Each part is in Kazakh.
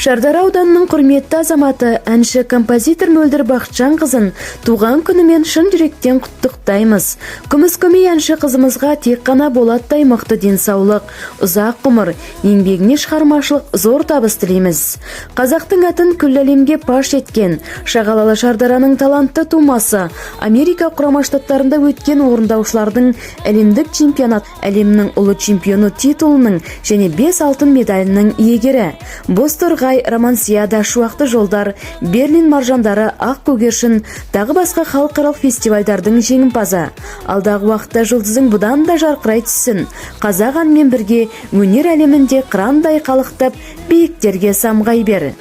Шардара ауданының құрметті азаматы, әнші композитор Мөлдір Бақытжан қызын туған күнімен шын жүректен құттықтаймыз. Күміс көмей әнші қызымызға тек қана болаттай мықты денсаулық, ұзақ ғұмыр, еңбегіне шығармашылық зор табыс тілейміз. Қазақтың атын күллі әлемге паш еткен Шағалалы Шардараның талантты тумасы, Америка құрама штаттарында өткен орындаушылардың әлемдік чемпионат, әлемнің ұлы чемпионы титулының және 5 алтын медалінің иегері. Бозторғай, Романсияда, Шуақты жолдар, Берлин маржандары, Ақ көгершін, тағы басқа халықаралық фестивальдардың жеңімпазы. Алдағы уақытта жұлдызың бұдан да жарқырай түссін. Қазақ әнмен бірге өнер әлемінде қырандай қалықтап, биіктерге самғай бер.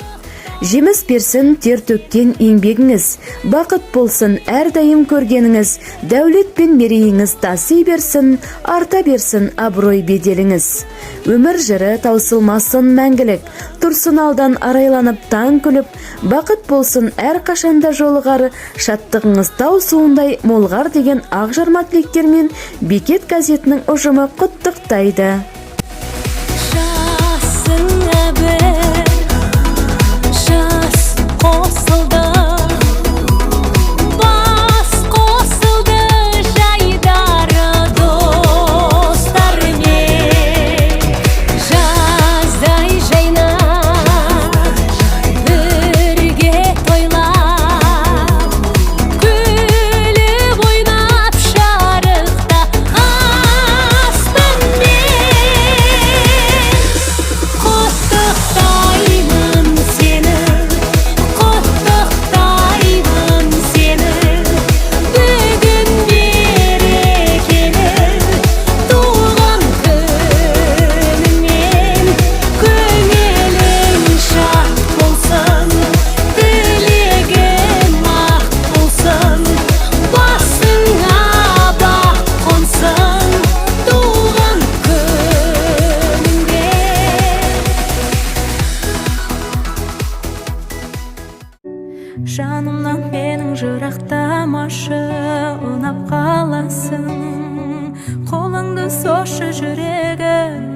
Жеміс берсін тер төккен еңбегіңіз, бақыт болсын әрдайым көргеніңіз, дәулет пен мерейіңіз таси берсін, арта берсін абырой беделіңіз. Өмір жыры таусылмасын мәңгілік, тұрсын алдан арайланып таң күліп, бақыт болсын әр қашанда жолығары, шаттығыңыз тау суындай молғар деген ақ жарма тілектермен Бекет газетінің ұжымы құттықтайды. Жанымнан менің жырақтамашы, ұнап қаласың, қолыңды сошы жүрегім.